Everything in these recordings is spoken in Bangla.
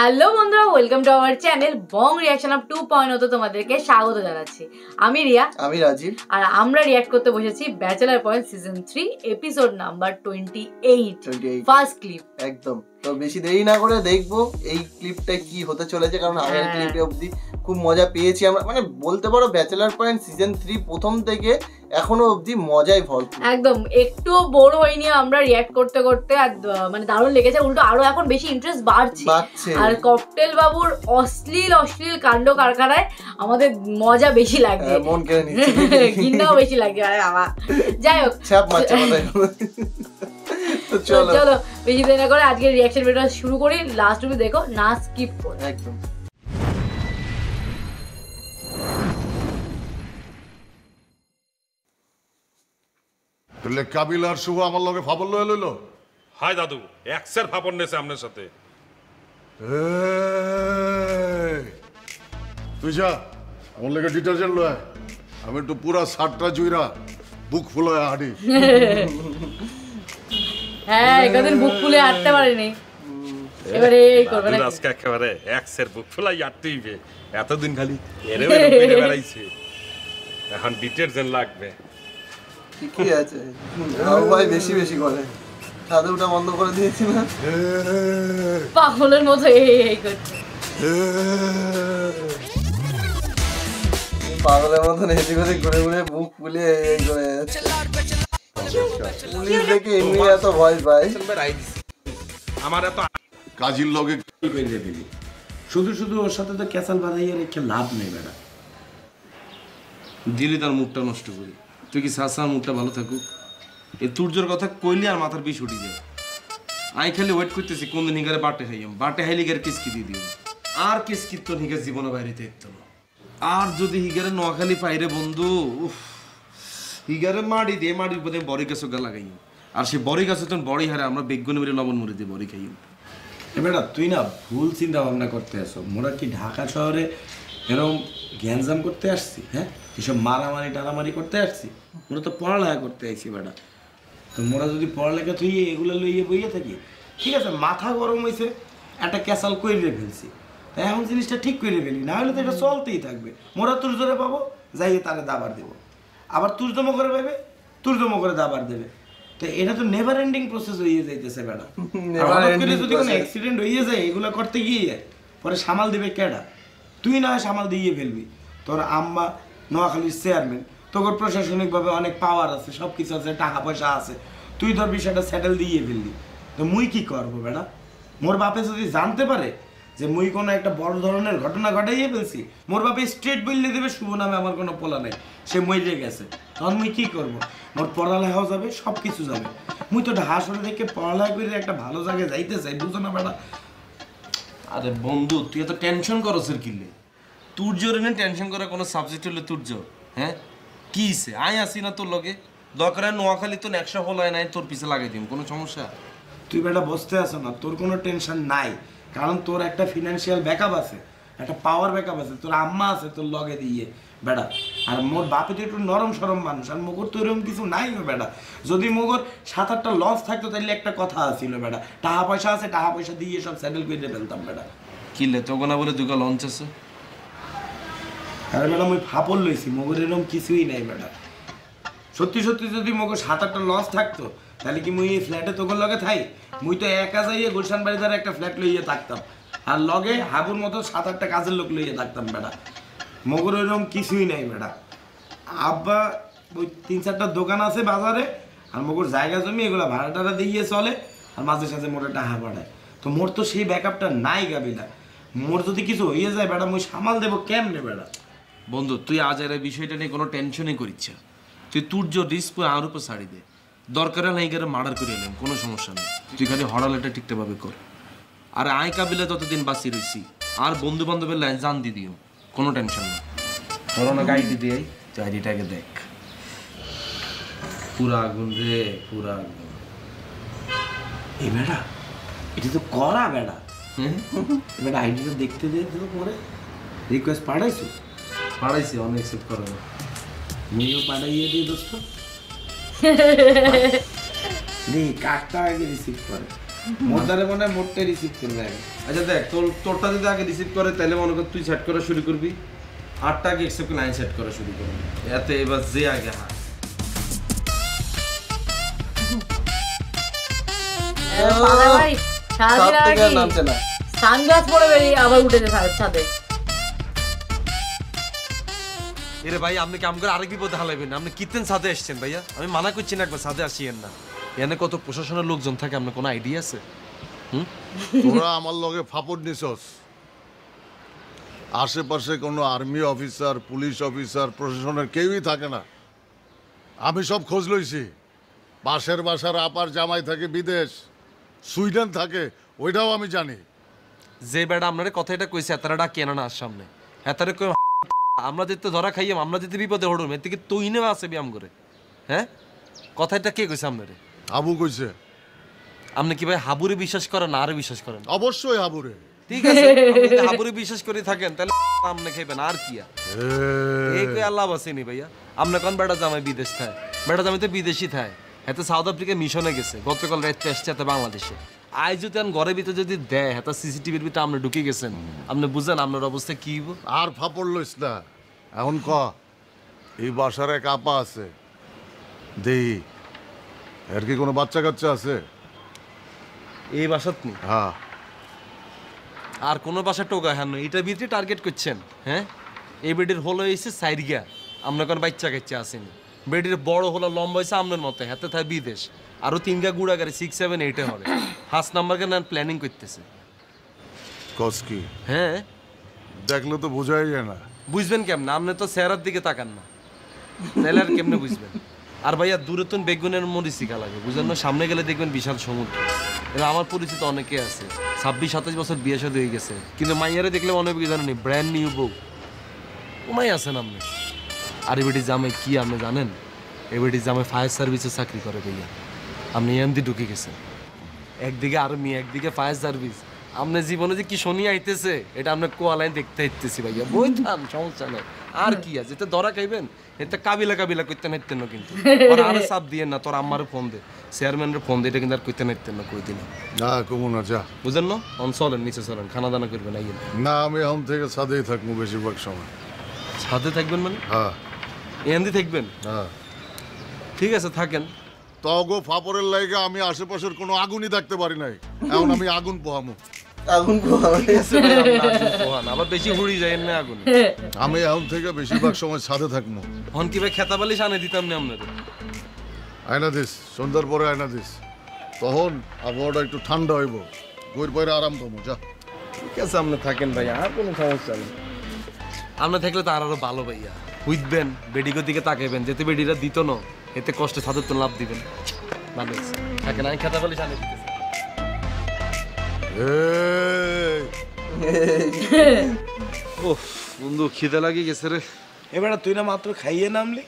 হ্যালো বন্ধুরা, welcome to our channel Bong reaction up 2.0 তে তোমাদেরকে স্বাগত জানাচ্ছি। আমি রিয়া, আমি রাজীব, আর আমরা রিয়াক্ট করতে বসেছি bachelor point season 3 episode number 28 first clip. একদম। তো বেশি দেরি না করে দেখবো এই ক্লিপটা কি হতে চলেছে, কারণ আগের ক্লিপে অবধি খুব মজা পেয়েছি আমরা, মানে বলতে পারো ব্যাচেলর পয়েন্ট সিজন 3 প্রথম থেকে এখনো অবধি মজাই ভরপুর। একদম একটু বোর হইনি আমরা রিয়াক্ট করতে করতে, আর মানে দারুণ লেগেছে, উল্টো আরো এখন বেশি ইন্টারেস্ট বাড়ছে। আর ককটেল বাবুর অশ্লীল কাণ্ড কারখানায় আমাদের মজা বেশি লাগছে, মন কেড়ে নিচ্ছে, ঘৃণাও বেশি লাগছে। আরে বাবা, যাই হোক, ছাপ মারছে মাথায়। চলো বেশি দেরি না করে আজকে রিয়াকশন ভিডিও শুরু করি। লাস্ট অবধি দেখো, না স্কিপ করো একদম। তাহলে কাবিল আর শুভ আমার লগে ফাবল লয়ে লইল। হাই দাদু, এক্সের ফাপড় নেছে আপনার সাথে। তুই যা আমার লগে ডিটারজেন্ট লয়, আমি একটু পুরা সাতটা জুইরা বুক ফুলায় হাঁটি। হ্যাঁ, একদিন বুক ফুলে হাঁটতে পারিনি, এবারে এই করবে না। আজকে একেবারে এক্সের বুক ফুলাই হাঁটতেইবে। এতদিন খালি এরে বেরে বেড়াইছে, এখন ডিটারজেন্ট লাগবে। ঠিকই আছে, ভাই বেশি বেশি করে ছাদে উঠা বন্ধ করে দিয়েছি না, পাগলের মতো এই করছে, পাগলের মতন এদিক ওদিক ঘুরে ঘুরে বুক ফুলে এই করে যাচ্ছে। পুলিশ দেখে এমনি এত ভয় পায়। আমার এত কাজীর লগে শুধু শুধু ওর সাথে তো ক্যাসাল বাঁধাইয়া রেখে লাভ নেই বেড়া, দিলি তার মুখটা নষ্ট করি। তুই কি সাসা মুখটা ভালো থাকুক, এই তুর্যর কথা কইলি আর মাথার বিষ উঠি যায়। আমি খালি ওয়েট করতেছি কোন দিন হিগারে বাটে খাইম, বাটে খাইলে হিগারে কিসকি দিয়ে দিও, আর কিসকি তো হিগার জীবনে বাইরে দেখতো না। আর যদি হিগারে নোয়াখালী পাইরে বন্ধু, হিগারে মাড়ি দিয়ে মাটির উপরে বড়ি গাছ লাগাইম, আর সে বড়ি গাছ তখন বড়ি হারে আমরা বেগুনি মেরে লবণ মুড়ি দিয়ে বড়ি খাইম। বেটা তুই না ভুল চিন্তা ভাবনা করতে আসো। মোরা কি ঢাকা শহরে এরকম জ্ঞানজাম করতে আসছি? হ্যাঁ, এসব মারামারি টানামারি করতে আসছি? মোরা তো পড়ালেখা করতে আসছি বেটা। তো মোরা যদি পড়ালেখা তুই এগুলো লইয়ে বইয়ে থাকি, ঠিক আছে, মাথা গরম হয়েছে, একটা ক্যাসাল করে ফেলছি, তাই এখন জিনিসটা ঠিক করে ফেলি, না হলে তো এটা চলতেই থাকবে। মোরা তুর জোরে পাবো, যাইয়ে তারে দাবার দেবো, আবার তুর জমা করে পাবে, তুর জমা করে দাবার দেবে। তো এটা তো নেভার এন্ডিং প্রসেস হয়ে যাইতেছে বেটা। যদি কোনো অ্যাক্সিডেন্ট হয়ে যায় এগুলো করতে গিয়ে পরে সামাল দিবে কেডা? তুই না সামাল দিয়ে ফেলবি। তোর আম্মা নোয়াখালীর চেয়ারম্যান, তোর প্রশাসনিকভাবে অনেক পাওয়ার আছে, সব কিছু আছে, টাকা পয়সা আছে, তুই তোর বিষয়টা সেটেল দিয়ে ফেললি। তো মুই কি করবো বেটা? মোর বাপে যদি জানতে পারে যে মুই কোনো একটা বড় ধরনের ঘটনা ঘটাইয়ে ফেলছি, মোর বাপে স্ট্রেট বললে দেবে শুভ নামে আমার কোনো পোলা নেই, সে মরে গেছে। তখন মুই কি করবো? মোর পড়ালেখাও যাবে, সব কিছু যাবে। মুই তো হাসরে দেখে পড়ালেখা করে একটা ভালো জায়গায় যাইতে চাই, বুঝো না বেটা? আরে বন্ধু, তুই এত টেনশন করো স্যার কিনলে? তুর্য রে টেনশন করার কোনো সাবজেক্ট হলে তুর্য? হ্যাঁ, কি সে আয় আসি না তোর লগে, দরকার নোয়াখালী তো 100 হলায় নাই, তোর পিছে লাগাই দিম, কোনো সমস্যা? তুই বেটা বসতে আসো না, তোর কোনো টেনশন নাই, কারণ তোর একটা ফিনান্সিয়াল ব্যাকআপ আছে, একটা পাওয়ার ব্যাকআপ আছে, তোর আম্মা আছে তোর লগে দিয়ে বেটা। আর মোর বাপে তো একটু নরম সরম মানুষ, আর মোগর তো এরকম কিছু নাই বেটা। যদি মোগর 7-8টা লঞ্চ থাকতো তাহলে একটা কথা আছিল বেটা, টাকা পয়সা আছে, টাকা পয়সা দিয়ে সব সেটেল করে ফেলতাম বেটা। কিনলে তোকে না বলে দুটো লঞ্চ আছে? আরে বেটা মুই ফাপড় লইছি, মোগর এরকম কিছুই নাই বেটা। সত্যি সত্যি যদি মোগর 7-8টা লঞ্চ থাকতো তাহলে কি মুই এই ফ্ল্যাটে তোর লগে থাই? মুই তো একা যাইয়ে গুলশান বাড়ি দ্বারা একটা ফ্ল্যাট লইয়ে থাকতাম, আর লগে হাবুর মতো 7-8টা কাজের লোক লইয়ে থাকতাম বেটা। মগর ওইরকম কিছুই নাই বেটা। আব্বা ওই 3-4টা দোকান আছে বাজারে, আর মগর জায়গা জমি এগুলো ভাড়া টাড়া দিয়ে চলে, আর মাঝে সাঝে মোটা টাকা পাঠায়। তো মোর তো সেই ব্যাকআপটা নাই গাবিলা। মোর যদি কিছু হয়ে যায় বেটা, মুই সামাল দেবো কেমনে বেটা? বন্ধু, তুই আজ এর বিষয়টা নিয়ে কোনো টেনশনই করিস, তুই তুর্য রিস্ক আর উপর ছাড়ি দে, দরকার হলে এই মার্ডার করে এলাম, কোনো সমস্যা নেই। তুই খালি হড়ালেটা ঠিকঠাকভাবে কর। আর আয় কাবিলে ততদিন বাঁচি রয়েছি, আর বন্ধু বান্ধবের লাইন জান দিয়ে দিও, কোনো টেনশন নেই। ধরো না গাড়িটি দিয়ে তুই আইডিটাকে দেখ, পুরা আগুন রে, পুরা আগুন। এই বেটা, এটা তো করা বেটা। বেটা আইডিটা দেখতে দে তো, পরে রিকোয়েস্ট পাঠাইছো? পাঠাইছি, অনেক সেভ করো, মুইও পাঠাইয়ে দিই দোস্ত। কাকটা আগে রিসিভ করে, মোরদারে মনে হয় মোটটা রিসিভ করবে আগে। আচ্ছা দেখ তোরটা যদি আগে রিসিভ করে তাহলে মনে কর তুই সেট করা শুরু করবি, 8টা আগে এক্সেপ্ট লাইন সেট করা শুরু করবি, এতে এবার যে আগে হাত পাগলা ভাই সারাদিন আর কি নামছে না। সানগ্লাস পরে বেরিয়ে আবার উঠেছে ছাদে। এরে ভাই আপনি কাম করে আরেক বিপদে হালাইবেন, আপনি কিতেন সাথে এসছেন ভাইয়া, আমি মানা করছি না একবার সাথে আসিয়েন না, এখানে কত প্রশাসনের লোকজন থাকে, আপনার কোনো আইডিয়া আছে? তোরা আমার লগে ফাপড় নিছস, আশেপাশে কোনো আর্মি অফিসার, পুলিশ অফিসার, প্রশাসনের কেউই থাকে না। আমি সব খোঁজ লইছি, পাশের বাসার আপার জামাই থাকে বিদেশ, সুইডেন থাকে, ওইটাও আমি জানি। যে বেড়া আপনার কথা এটা কইছে এতারা ডাক কেনা না সামনে, এতারে কই আমরা যেতে ধরা খাইয়াম, আমরা যেতে বিপদে হড়ুম, এর থেকে তুই নেওয়া আছে ব্যায়াম করে। হ্যাঁ কথাটা কে কইছে আপনারে? হাবু কইছে। আপনি কি ভাই হাবুরে বিশ্বাস করেন না আরে বিশ্বাস করেন? অবশ্যই হাবুরে। ঠিক আছে, আপনি যদি হাবুরে বিশ্বাস করে থাকেন তাহলে আপনি খাইবেন আর কি? এই কই আল্লাহ বাসেনি ভাইয়া, আপনি কোন বেড়া জামাই বিদেশ থাকে, বেড়া জামাই তো বিদেশি থাকে, এতে সাউথ আফ্রিকা মিশনে গেছে, গতকাল রাতে আসছে এতে বাংলাদেশে। আজ যদি ঘরের ভিতরে যদি দেয় হাতে সিসিটিভির ভিতরে আপনি ঢুকে গেছেন, আপনি বুঝেন আপনার অবস্থা কি? আর ফাপড় লইস না, এখন ক এই বাসার এক আপা আছে দেই, এর কি কোনো বাচ্চা কাচ্চা আছে? এই বাসাত নি হ্যাঁ। আর কোনো বাসা টোকা হ্যাঁ এটার ভিতরে টার্গেট করছেন? হ্যাঁ এই বেডির হলো হয়েছে সাইরিয়া, আপনার কোনো বাচ্চা কাচ্চা আসেনি, বেডির বড় হলো লম্বা হয়েছে আপনার মতো, হাতে থাকে বিদেশ, আরো 3 গুড়া গাড়ি 6, 7, 8 হবে, হাস নাম্বারকে নেন প্ল্যানিং করতেছে। কস কি? হ্যাঁ দেখলে তো বোঝাই যায় না। বুঝবেন কেমন? আপনি তো চেহারার দিকে তাকান না, তাহলে আর কেমনে বুঝবেন? আর ভাইয়া দূরে তো বেগুনের মরিচ শিখা লাগে, বুঝলেন না? সামনে গেলে দেখবেন বিশাল সমুদ্র। এবার আমার পরিচিত অনেকে আছে 26-27 বছর বিয়ে শাদী হয়ে গেছে, কিন্তু মাইয়ারে দেখলে মনে হবে জানেন ব্র্যান্ড নিউ বউ ওমাই আছেন আপনি। আর এবারে জামাই কি আপনি জানেন? এবারে জামাই ফায়ার সার্ভিসে চাকরি করে ভাইয়া, আপনি এমনি ঢুকে গেছেন, একদিকে আর্মি একদিকে ফায়ার সার্ভিস, আপনার জীবনে যে কি শনি আইতেছে এটা আপনার কোয়ালাইন দেখতে আইতেছি ভাইয়া, বই থাম সমস্যা নেই। আর কি আছে এতে ধরা খাইবেন, এতে কাবিলা করতে নাইতেন না, কিন্তু আরে চাপ দিয়ে না, তোর আম্মারে ফোন দে, চেয়ারম্যানের ফোন দে, এটা কিন্তু আর করতে নাইতেন না কই দিন না কমু না, যা বুঝেন না? অন চলেন নিচে চলেন, খানা দানা করবেন আইয়েন। না আমি এখন থেকে ছাদেই থাকবো বেশিরভাগ সময়। ছাদে থাকবেন মানে? হ্যাঁ এন্দি থাকবেন? হ্যাঁ। ঠিক আছে থাকেন। তগো ফাপড়ের লাইগা আমি আশেপাশের কোনো আগুনই দেখতে পারি নাই, এখন আমি আগুন পোহামু। আগুন পোহাবে? আবার বেশি হুড়ি যায়েন না আগুন। আমি এখন থেকে বেশিরভাগ সময় ছাদে থাকবো। হন কি ভাই খেতা বালিশ আনে দিতাম না আপনাদের? আয়না দিস, সন্ধ্যার পরে আয়না দিস, তখন আবহাওয়াটা একটু ঠান্ডা হইব, বইয়ের পরে আরাম পাবো। যা ঠিক আছে আপনি থাকেন ভাই, আর কোনো সমস্যা নেই। আপনি থাকলে তো আরো ভালো ভাইয়া, বুঝবেন বেডিগোর দিকে তাকাইবেন, যেতে বেডিরা দিত না, এতে কষ্টে ছাদের তো লাভ দিবেন। ভালো আছে থাকেন, আমি খেতা বালিশ আনে দিতেছি। ওহ বন্ধু খিদে লাগি গেছে রে। এবার তুই না মাত্র খাইয়ে নামলি?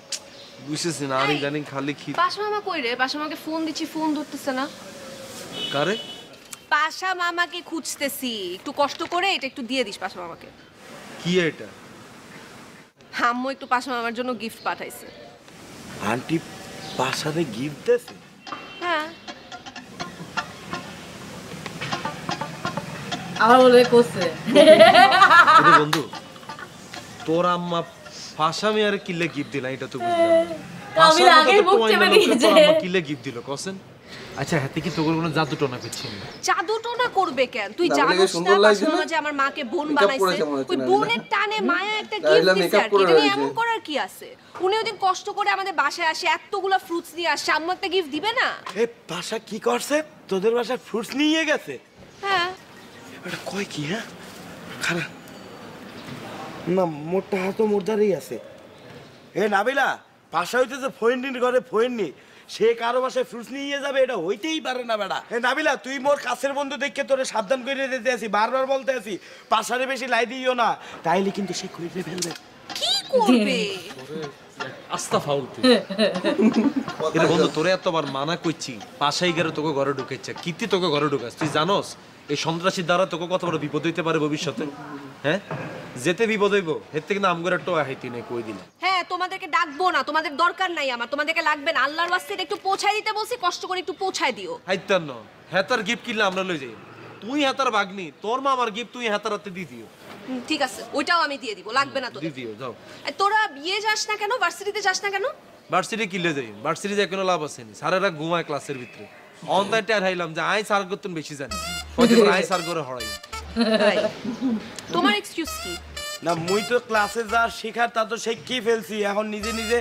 বুঝেছি না, আর ইদানিং খালি খিদে। পাশা মামা কই রে? পাশা মামাকে ফোন দিচ্ছি, ফোন ধরতেছে না। কারে? পাশা মামাকে খুঁজতেছি, একটু কষ্ট করে এটা একটু দিয়ে দিস পাশা মামাকে। কি এটা? আম্মু একটু পাশা মামার জন্য গিফট পাঠাইছে। আন্টি পাশাতে গিফট দেছে? হ্যাঁ। আমার বলে করছে বন্ধু তোর আম্মা ফাঁসা মেয়ারে কিলে গিফট দিলা, এটা তো বুঝলাম না। আমি আগে বুক চেপে দিয়েছে, কিলে গিফট দিল কোসেন? আচ্ছা হাতে কি তোর কোনো জাদু টোনা করছিস? জাদু টোনা করবে কেন? তুই জানিস না পাশা মামা যে আমার মাকে বোন বানাইছে, ওই বোনের টানে মায়া একটা গিফট দিছে, আর কি এটা এমন করার কি আছে? উনি ওদিন কষ্ট করে আমাদের বাসায় আসে এতগুলা ফ্রুটস নিয়ে আসে, আম্মু একটা গিফট দিবে না? এ পাশা কি করছে? তোদের বাসায় ফ্রুটস নিয়ে গেছে? হ্যাঁ। এটা কই কি? হ্যাঁ খারাপ না, মোরটা হাতও মোরদারই আছে। এ নাবিলা, পাশা হইতেছে ফইন্নির ঘরে ফইন্নি, সে কারো বাসায় ফ্রুটস নিয়ে যাবে, এটা হইতেই পারে না বেটা। এ নাবিলা, তুই মোর কাছের বন্ধু দেখে তোরে সাবধান করে দিতে আছি, বারবার বলতে আছি পাশারে বেশি লাই দিও না, তাইলে কিন্তু সে কইরে ফেলবে। কি করবে? আস্তা ফাউল তুই এর বন্ধু তোরে এতবার মানা কইছি পাশাই গেরে তোকে ঘরে ঢুকেছে কিতি তোকে ঘরে ঢুকাস তুই জানোস এই সন্ত্রাসীর দ্বারা তোকে কত বড় বিপদ হইতে পারে ভবিষ্যতে হ্যাঁ যেতে বিপদ হইব এর থেকে নাম করে টোয়া হাইতি নেই কই দিলাম হ্যাঁ তোমাদেরকে ডাকবো না তোমাদের দরকার নাই আমার তোমাদেরকে লাগবে না আল্লাহর ওয়াস্তে একটু পৌঁছায় দিতে বলছি কষ্ট করে একটু পৌঁছায় দিও হাইতার ন হেতার গিফট কিনলে আমরা লই যাই তুই হেতার ভাগ্নি তোর মা আমার গিফট তুই হেতার হাতে দি দিও ঠিক আছে ওইটাও আমি দিয়ে দিব লাগবে না তোদের দি দিও যাও তোরা বিয়ে যাস না কেন ভার্সিটিতে যাস না কেন ভার্সিটি কিলে যাই ভার্সিটি যাই কোনো লাভ আছে নি স্যারেরা ঘুমায় ক্লাসের ভিতরে অনলাইন টায়ার হাইলাম যে আই স্যার করতেন বেশি জানি হয়তো আই স্যার করে হড়াই তোমার এক্সকিউজ কি না মুই তো ক্লাসে যা শেখার তা তো শিখিয়ে ফেলছি এখন নিজে নিজে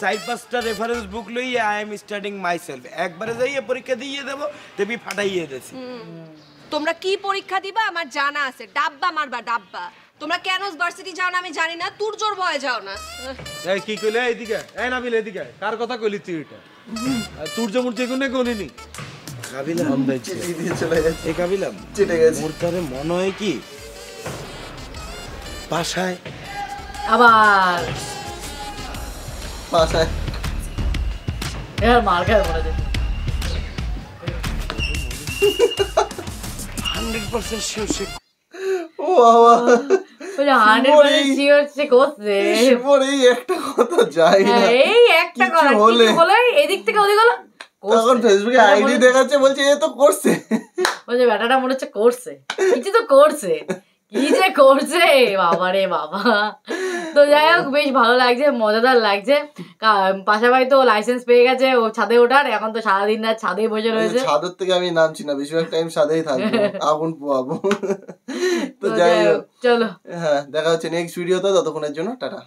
4-5টা রেফারেন্স বুক লই আই এম স্টাডিং মাইসেলফ একবারে যাইয়ে পরীক্ষা দিয়ে দেব তেবি ফাটাইয়ে দেছি তোমরা কি পরীক্ষা দিবা আমার জানা আছে ডাব্বা মারবা ডাব্বা তোমরা কেন ভার্সিটি যাও না আমি জানি না তোর জোর ভয়ে যাও না এই কি কইলে এইদিকে এই নাবিল এইদিকে কার কথা কইলি তুই এটা তোর জমুর যে কোনে কোনেনি কাবিলা চিঠি দিয়ে চলে গেছে এই কাবিলা চিটে গেছে মোর তারে মনে হয় কি বাসায় আবার বাসায় এর মার খায় মনে হচ্ছে 100% শিওর সে ও বাবা বলে 100% শিওর সে করছে শিবর এই একটা কথা যাই না এই একটা কথা কিছু বলে এদিক থেকে ওদিক হলো তখন ফেসবুকে আইডি দেখাচ্ছে বলছে এ তো করছে বলছে ব্যাটাটা মনে হচ্ছে করছে কিছু তো করছে কি যে করছে বাবা রে বাবা তো যাই হোক বেশ ভালো লাগছে মজাদার লাগছে পাশাপাশি তো লাইসেন্স পেয়ে গেছে ও ছাদে ওঠার এখন তো সারাদিন রাত ছাদেই বসে রয়েছে ছাদের থেকে আমি নামছি না বেশিরভাগ টাইম ছাদেই থাকবো আগুন পোয়াবো তো যাই হোক চলো হ্যাঁ দেখা হচ্ছে নেক্সট ভিডিওতে ততক্ষণের জন্য টাটা